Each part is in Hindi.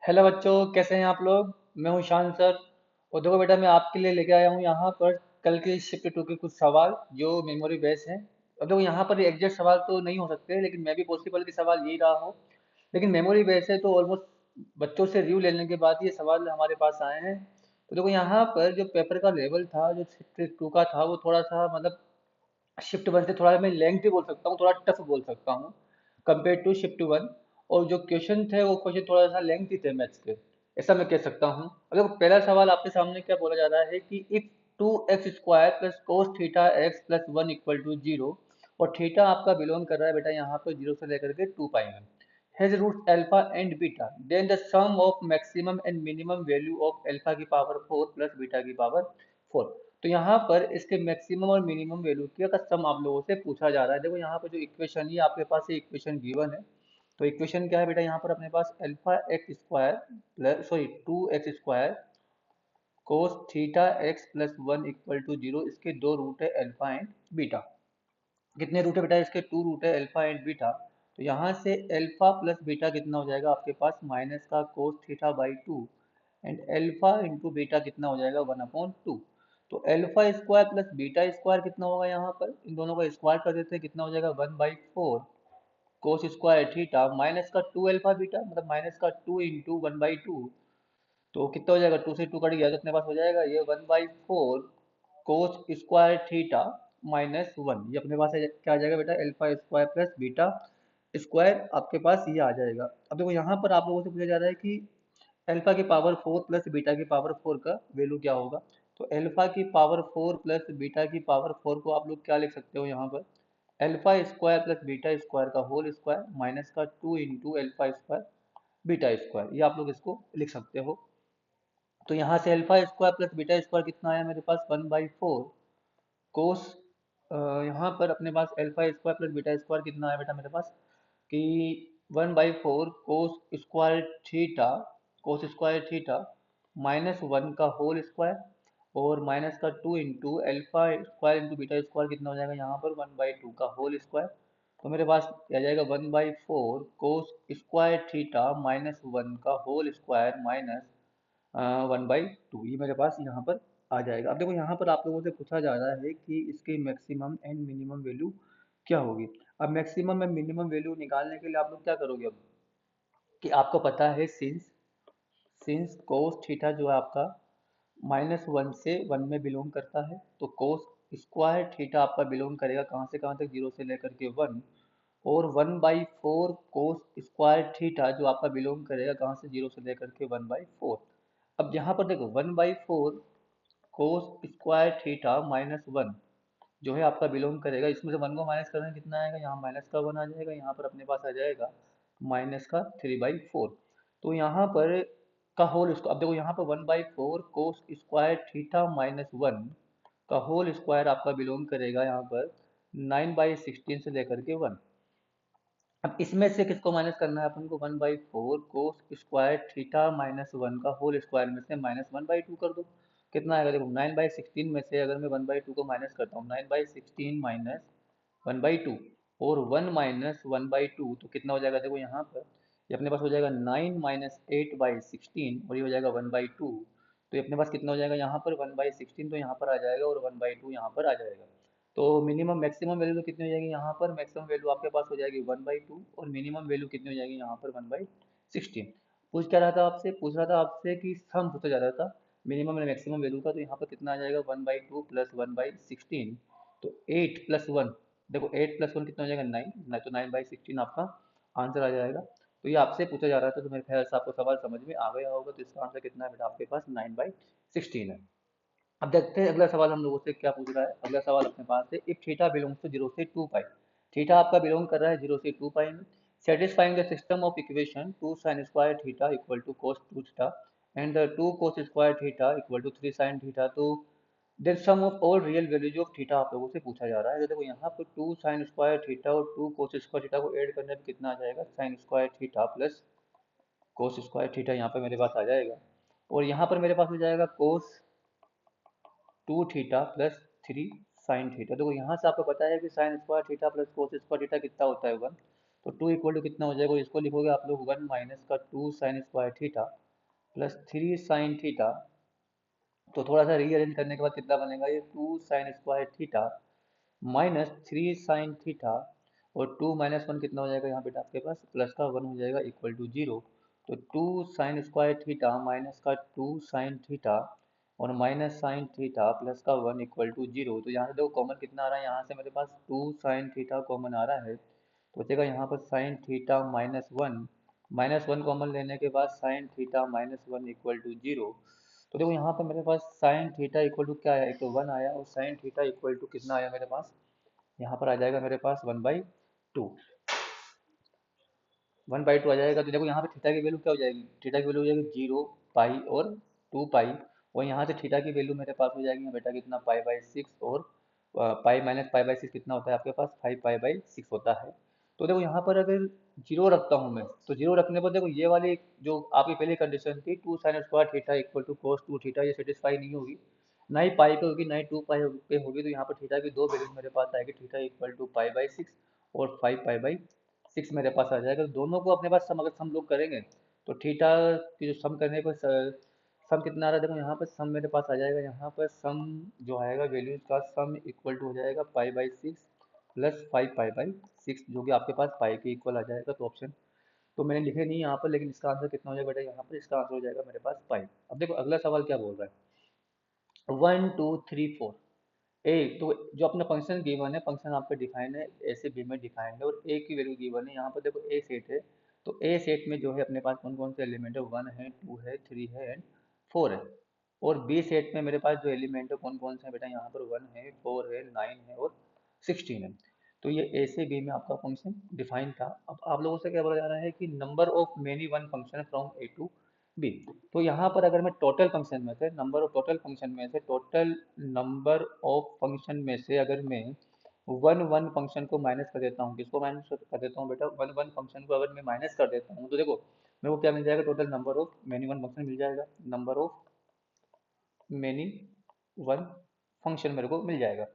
हेलो बच्चों, कैसे हैं आप लोग। मैं हूं शान सर। और देखो बेटा, मैं आपके लिए लेके आया हूं यहाँ पर कल के शिफ्ट टू के कुछ सवाल जो मेमोरी बेस हैं। अब देखो, यहाँ पर एग्जैक्ट सवाल तो नहीं हो सकते, लेकिन मैं भी पॉसिबल कि सवाल यही रहा हो। लेकिन मेमोरी बेस है तो ऑलमोस्ट बच्चों से रिव्यू लेने के बाद ये सवाल हमारे पास आए हैं। तो देखो, यहाँ पर जो पेपर का लेवल था, जो शिफ्ट टू का था, वो थोड़ा सा मतलब शिफ्ट वन से थोड़ा मैं लेंथ भी बोल सकता हूँ, थोड़ा टफ बोल सकता हूँ कंपेयर टू शिफ्ट वन। और जो क्वेश्चन थे वो क्वेश्चन थोड़ा सा लेंथी थे मैथ्स के, ऐसा मैं कह सकता हूँ। अगर पहला सवाल आपके सामने क्या बोला जा रहा है कि if two x square plus cos theta x plus one equal to zero, और थीटा आपका बिलोंग कर रहा है बेटा यहाँ पर जीरो से लेकर के टू पाई में, has root alpha and beta, then the sum of maximum and minimum value of alpha की पावर फोर प्लस बीटा की पावर फोर। तो यहाँ पर इसके मैक्सिमम और मिनिमम वैल्यू का सम आप लोगों से पूछा जा रहा है। देखो, यहाँ पर जो इक्वेशन ये आपके पास ये इक्वेशन गिवन है। तो इक्वेशन क्या है बेटा, यहाँ पर अपने पास alpha x square plus sorry two x square cos theta x plus one equal to zero, इसके दो रूट है अल्फा एंड बीटा। कितने रूट है बेटा, इसके टू रूट है अल्फा एंड बीटा। तो यहाँ से अल्फा प्लस बीटा कितना हो जाएगा आपके पास, माइनस का cos theta by two, and alpha into beta कितना हो जाएगा, वन अपॉन टू। तो alpha square plus beta square कितना होगा, यहाँ पर इन दोनों का स्क्वायर कर देते हैं, कितना हो जाएगा, one by four cos square theta minus का टू अल्फा बीटा, मतलब माइनस का two into one by two. तो कितना हो जाएगा, टू से टू कट गया तो अपने पास हो जाएगा ये one by four cos square theta minus one. ये अपने पास क्या आ जाएगा बेटा, alpha square plus beta square आपके पास ये आ जाएगा। अब देखो, यहाँ पर आप लोगों से पूछा जा रहा है कि अल्फा की पावर फोर प्लस बीटा की पावर फोर का वैल्यू क्या होगा। तो अल्फा की पावर फोर प्लस बीटा की पावर फोर को आप लोग क्या लिख सकते हो, यहाँ पर alpha square plus beta square का होल स्क्वायर माइनस का two into alpha square beta square, ये आप लोग इसको लिख सकते हो। तो यहाँ से alpha square plus beta square कितना आया मेरे पास, वन बाई फोर कोस, यहाँ पर अपने पास alpha square plus beta square कितना आया बेटा मेरे पास कि one by four cos square theta minus one का होल स्क्वायर, और माइनस का two into alpha square into beta square कितना हो जाएगा यहाँ पर, वन बाई टू का होल स्क्वायर। तो मेरे पास आ जाएगा one by four cos square theta minus one का whole square minus one by two, ये मेरे पास यहाँ पर आ जाएगा। अब देखो, यहाँ पर आप लोगों से पूछा जा रहा है कि इसकी मैक्सिमम एंड मिनिमम वैल्यू क्या होगी। अब मैक्सिमम एंड मिनिमम वैल्यू निकालने के लिए आप लोग क्या करोगे, अब कि आपको पता है सिंस सिंस कोस थीटा जो है आपका माइनस वन से वन में बिलोंग करता है, तो कोस स्क्वायर थीटा आपका बिलोंग करेगा कहाँ से कहाँ तक, जीरो से लेकर के वन। और one by four cos square theta जो आपका बिलोंग करेगा कहाँ से, जीरो से लेकर के वन बाई फोर। अब यहाँ पर देखो, one by four cos square theta minus one जो है आपका बिलोंग करेगा, इसमें से वन को माइनस करना कितना आएगा, यहाँ माइनस का वन आ जाएगा, यहाँ पर अपने पास आ जाएगा माइनस का थ्री बाई फोर। तो यहाँ पर का होल स्क्वायर, अब देखो यहाँ पर one by four cos square theta minus one का होल स्क्वायर आपका बिलोंग करेगा यहाँ पर नाइन बाई सिक्सटीन से लेकर के वन। अब इसमें से किसको माइनस करना है अपन को, one by four cos square theta minus one का होल स्क्वायर में से माइनस वन बाई टू कर दो, कितना आएगा, देखो नाइन बाई सिक्सटीन में से अगर मैं वन बाई टू को माइनस करता हूँ, nine by sixteen minus one by two, और one minus one by two तो कितना हो जाएगा, देखो यहाँ पर ये अपने पास हो जाएगा nine minus eight by sixteen, और ये हो जाएगा वन बाई टू। तो ये अपने पास कितना हो जाएगा यहाँ पर, वन बाई सिक्सटीन तो यहाँ पर आ जाएगा, और वन बाई टू यहाँ पर आ जाएगा। तो मिनिमम मैक्सिमम वैल्यू तो कितनी हो जाएगी यहाँ पर, मैक्सिमम वैल्यू आपके पास हो जाएगी वन बाई टू, और मिनिमम वैल्यू कितनी हो जाएगी यहाँ पर, वन बाई सिक्सटीन। पूछ क्या रहा था आपसे, पूछ रहा था आपसे कि सम पूछा जा रहा था मिनिमम एंड मैक्सिमम वैल्यू का। तो यहाँ पर कितना आ जाएगा, one by two plus one by sixteen. तो एट प्लस वन, देखो एट प्लस वन कितना हो जाएगा, नाइन, नहीं तो नाइन बाई सिक्सटीन आपका आंसर आ जाएगा। तो ये आपसे पूछा जा रहा था, तो मेरे ख्याल से आपको सवाल समझ में आ गया होगा। तो इसका आंसर कितना है बेटा, आपके पास नाइन बाई सिक्सटीन है। अब देखते हैं अगला सवाल हम लोगों से क्या पूछ रहा है। अगला सवाल अपने पास है, if theta belongs to zero से टू पाई, थीटा आपका बिलोंग कर रहा है जीरो से टू पाई में, satisfying the system of equation two sine square theta equal to cos two theta and two cos square theta equal to three sine theta, तो then sum of all real values of theta आप लोगों से पूछा जा रहा है। तो देखो, यहाँ पर टू साइन स्क्वायर थीटा और टू कोस स्क्वायर थीटा को ऐड करने पर कितना आ जाएगा, sign square theta plus cos square theta यहाँ पर मेरे पास आ जाएगा, और यहाँ पर मेरे पास हो जाएगा cos two theta plus three sine theta. देखो, यहाँ से आपको पता है कि sine square theta plus cos square theta कितना होता है, वन। तो टू इक्वल टू कितना हो जाएगा, इसको लिखोगे आप लोग 1 माइनस का 2 sine square theta plus 3 sign theta. तो थोड़ा सा रीअरेंज करने के बाद कितना बनेगा, ये 2 sine square theta minus 3 sine theta, और 2 माइनस 1 कितना हो जाएगा यहाँ बेटा आपके पास, प्लस का 1 हो जाएगा इक्वल टू 0। तो 2 साइन स्क्वायर थीटा माइनस का 2 साइन थीटा और माइनस साइन थीटा प्लस का 1 इक्वल टू 0। तो यहाँ से देखो कॉमन कितना आ रहा है, यहाँ से मेरे पास 2 साइन थीटा कॉमन आ रहा है, तो बचेगा यहाँ पर sine theta minus one common लेने के बाद sine theta minus 1 equal to 0। तो देखो यहाँ पर मेरे पास साइन थीटा इक्वल टू क्या आया, एक तो 1 आया, और साइन थीटा इक्वल टू कितना आया मेरे पास, यहाँ पर आ जाएगा मेरे पास 1/2। 1/2 आ जाएगा। तो देखो यहाँ पे थीटा की वैल्यू क्या हो जाएगी, थीटा की वैल्यू हो जाएगी 0, पाई और 2 पाई, और यहाँ से थीटा की वैल्यू मेरे पास हो जाएगी बेटा कितना, पाई/6, और पाई माइनस पाई/6 कितना होता है आपके पास, 5 पाई/6 होता है। तो देखो यहाँ पर अगर जीरो रखता हूँ मैं, तो जीरो रखने पर देखो ये वाली जो आपकी पहली कंडीशन थी 2 sine square theta equal to cos 2 theta, ये सेटिस्फाई नहीं होगी, ना ही पाई पे होगी ना ही 2 पाई पे होगी। तो यहाँ पर थीटा की दो वैल्यू मेरे पास आएगी, थीटा इक्वल टू पाई/6 और 5 पाई/6 मेरे पास आ जाएगा। तो दोनों को अपने पास सम अगर सम लोग करेंगे, तो थीटा की जो सम करने पर सम कितना आ रहा है, देखो यहाँ पर सम मेरे पास आ जाएगा, यहाँ पर सम जो आएगा वैल्यूज का सम इक्वल टू हो जाएगा पाई/6 प्लस 5 पाई/6, जो कि आपके पास पाई के इक्वल आ जाएगा। तो ऑप्शन तो मैंने लिखे नहीं यहाँ पर, लेकिन इसका आंसर कितना हो जाएगा बेटा, यहाँ पर इसका आंसर हो जाएगा मेरे पास पाई। अब देखो अगला सवाल क्या बोल रहा है, 1 2 3 4 ए। तो जो अपना फंक्शन गिवन है, फंक्शन आपका डिफाइन है ए से बी में डिफाइंड है, और ए की वैल्यू गिवन है। यहाँ पर देखो ए सेट है, तो ए सेट में जो है अपने पास कौन कौन से एलिमेंट है, 1 है, 2 है, 3 है एंड 4 है। और बी सेट में मेरे पास जो एलिमेंट है कौन कौन से हैं बेटा, यहाँ पर 1 है, 4 है, 9 है और 16 है। तो ये ए से बी में आपका फंक्शन डिफाइन था। अब आप लोगों से क्या बोला जा रहा है कि number of many one function from A to B. तो यहाँ पर अगर मैं टोटल फंक्शन में से नंबर ऑफ टोटल फंक्शन में से टोटल नंबर ऑफ फंक्शन में से अगर मैं वन वन फंक्शन को माइनस कर देता हूँ, किसको माइनस कर देता हूँ बेटा, वन वन फंक्शन को अगर मैं माइनस कर देता हूँ, तो देखो मेरे को क्या मिल जाएगा, total number of many one function मिल जाएगा, number of many one function मेरे को मिल जाएगा।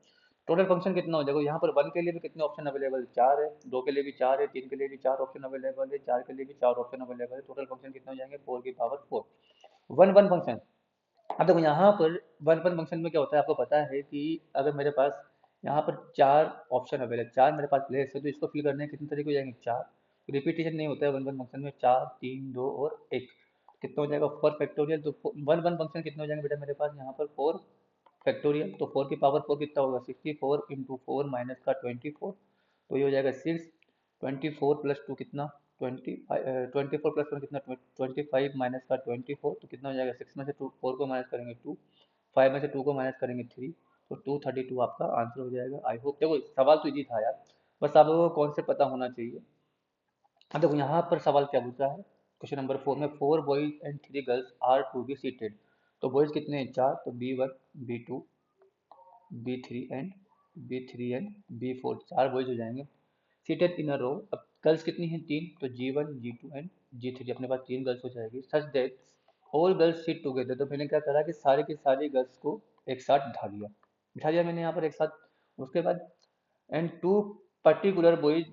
टोटल फंक्शन कितना हो जाएगा, यहाँ पर वन के लिए भी कितने ऑप्शन अवेलेबल है, 4 है, 2 के लिए भी 4 है, 3 के लिए भी 4 ऑप्शन अवेलेबल है, 4 के लिए भी 4 ऑप्शन अवेलेबल है। टोटल फंक्शन कितने हो जाएंगे, 4 की पावर 4 वन वन फंक्शन। अब देखो यहाँ पर वन वन फंक्शन में क्या होता है, आपको पता है कि अगर मेरे पास यहाँ पर 4 ऑप्शन अवेलेबल, 4 मेरे पास प्लेस है, तो इसको फिल करने के कितने तरीके हो जाएंगे, 4। रिपीटेशन नहीं होता है वन वन फंक्शन में, 4 3 2 और 1, कितना हो जाएगा 4 फैक्टोरियल। तो वन वन फंक्शन कितने हो जाएंगे बेटा मेरे पास, यहाँ पर 4 फैक्टोरियल। तो 4 की पावर 4 कितना होगा, 64 इंटू 4 माइनस का 24, तो ये हो जाएगा 6। 24 प्लस 2 कितना, 24 प्लस 1 कितना, 25 माइनस का 24, तो कितना हो जाएगा, 6 में से 4 को माइनस करेंगे 2, 5 में से 2 को माइनस करेंगे 3, तो 232 आपका आंसर हो जाएगा। आई होप देखो सवाल तो इजी था यार, बस आप लोगों को कॉन्सेप्ट पता होना चाहिए। अब देखो यहाँ पर सवाल क्या पूछा है, क्वेश्चन नंबर 4 में 4 boys and 3 girls are to be seated. तो बॉयज कितने हैं, 4, तो B1 B2 B3 and B4, 4 boys हो जाएंगे सीटेड इन अ रो। अब गर्ल्स कितनी हैं, 3, तो G1 G2 एंड G3, अपने पास 3 गर्ल्स हो जाएगी। Such that all girls sit together, तो मैंने क्या करा कि सारे की सारी गर्ल्स को एक साथ बिठा दिया मैंने यहाँ पर एक साथ। उसके बाद एंड टू पर्टिकुलर बॉयज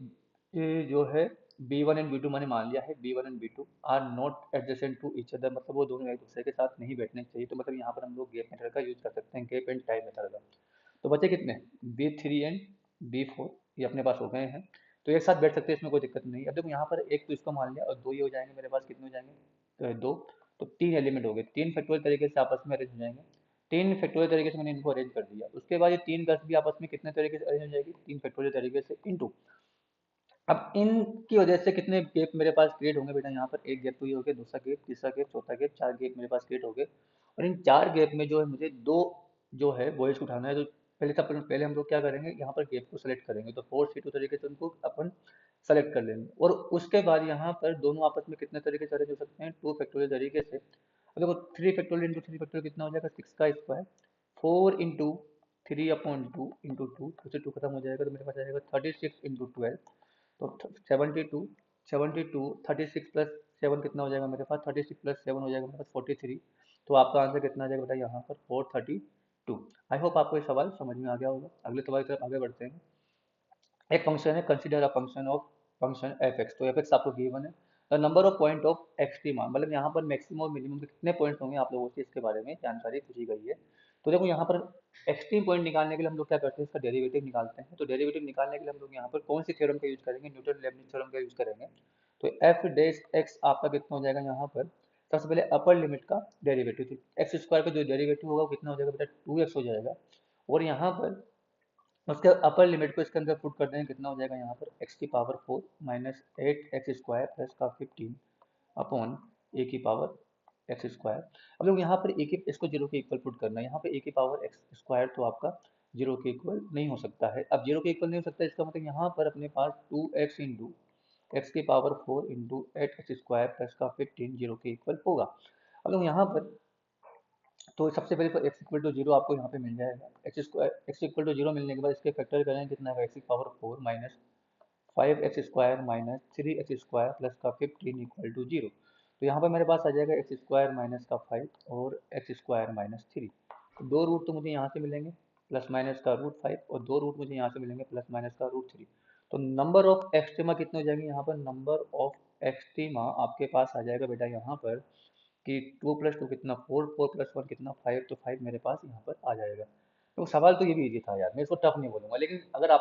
जो है B1 एंड B2 मैंने मान लिया है, B1 and B2 are not adjacent to each other, मतलब वो दोनों एक दूसरे के साथ नहीं बैठने चाहिए। तो मतलब यहाँ पर हम लोग गेप मेथड का यूज कर सकते हैं, गेप एंड टाइम मेथड का। तो बचे कितने, B3 एंड B4, ये अपने पास हो गए हैं, तो एक साथ बैठ सकते हैं, इसमें कोई दिक्कत नहीं। अब देखो यहाँ पर एक तो इसको मान लिया और दो ये हो जाएंगे मेरे पास, कितने हो जाएंगे, दो, तो 3 एलिमेंट हो गए, 3 फैक्टोरियल तरीके से आपस में अरेंज हो जाएंगे। 3 फैक्टोरियल तरीके से मैंने इनको अरेंज कर दिया। उसके बाद ये 3 गर्ल्स भी आपस में कितने तरीके से अरेंज हो जाएगी, 3 फैक्टोरियल तरीके से इनटू। अब इनकी वजह से कितने गैप मेरे पास क्रिएट होंगे बेटा, यहाँ पर एक गैप तो ये हो गया, दूसरा गैप, तीसरा गैप, चौथा गैप, 4 गैप मेरे पास क्रिएट हो गए। और इन 4 गैप में जो है मुझे दो जो है बॉयज को उठाना है। तो पहले हम लोग क्या करेंगे, यहाँ पर गैप को सेलेक्ट करेंगे, तो 4 C2 तरीके से उनको अपन सेलेक्ट कर लेंगे। और उसके बाद यहाँ पर दोनों आपस में कितने तरीके से अरेंज हो सकते हैं, 2 फैक्टोरियल तरीके से। अब देखो 3 फैक्टोरियल इंटू 3 फैक्टोरियल कितना हो जाएगा, 6 का स्क्वायर, 4 इंटू 3/2 इंटू 2, 2 से 2 खत्म हो जाएगा, तो मेरे पास आएगा 36 इंटू 12, तो 72 36 प्लस 7 कितना हो जाएगा मेरे पास, 36 प्लस 7 हो जाएगा मेरे पास 43। तो आपका आंसर कितना आ जाएगा बेटा, यहाँ पर 432। आई होप आपको ये सवाल समझ में आ गया होगा। अगले सवाल की तरफ आगे बढ़ते हैं। एक फंक्शन है, consider a function of function F x, तो एफ एक्स आपको गिवन है। The number of point of extrema, मतलब यहाँ पर मैक्सिमम और मिनिमम के कितने पॉइंट्स होंगे आप लोगों से इसके बारे में जानकारी पूछी गई है। तो देखो यहाँ पर एक्सट्रीम पॉइंट निकालने के लिए हम लोग क्या करते हैं, इसका डेरिवेटिव निकालते हैं। तो डेरिवेटिव निकालने के लिए हम लोग यहाँ पर कौन सी थ्योरम का यूज करेंगे, न्यूटन लेबनिज थ्योरम का यूज करेंगे। तो एफ डैश एक्स आपका कितना हो जाएगा यहाँ पर, सबसे पहले अपर लिमिट का डेरिवेटिव, तो एक्स स्क्वायर का जो डेरिवेटिव होगा वो कितना हो जाएगा बेटा, 2x हो जाएगा। और यहाँ पर उसके अपर लिमिट को इसके अंदर पुट कर देंगे, कितना हो जाएगा यहाँ पर x की पावर 4 माइनस 8x² प्लस का 15 अपॉन a की पावर x स्क्वायर। अब लोग यहाँ पर a की, इसको जीरो के इक्वल पुट करना है, यहाँ पे a की पावर x स्क्वायर तो आपका जीरो के इक्वल नहीं हो सकता है। अब जीरो के इक्वल नहीं हो सकता, इसका मतलब यहाँ पर अपने पास 2x इंटू एक्स की पावर 4 इंटू 8x² प्लस का 15 जीरो के इक्वल होगा। अब लोग यहाँ पर, तो सबसे पहले तो x इक्वल टू जीरो आपको यहाँ पे मिल जाएगा, एक्स इक्वल टू जीरो मिलने के बाद इसके फैक्टर करेंगे, कितना है एक्स की power 4 minus 5x² minus 3x² plus का 15 इक्वल टू जीरो। तो यहाँ पर मेरे पास आ जाएगा x² माइनस का 5 और x² माइनस 3। तो दो रूट तो मुझे यहाँ से मिलेंगे प्लस माइनस का √5, और दो रूट मुझे यहाँ से मिलेंगे प्लस माइनस का √3। तो नंबर ऑफ एक्सट्रीमा कितने हो जाएंगे यहाँ पर, नंबर ऑफ एक्सट्रीमा आपके पास आ जाएगा बेटा यहाँ पर कि 2 + 2 कितना 4, 4 + 1 कितना 5, तो 5 मेरे पास यहाँ पर आ जाएगा। तो सवाल तो ये भी इजी था यार, मैं इसको टफ नहीं बोलूंगा, लेकिन अगर आप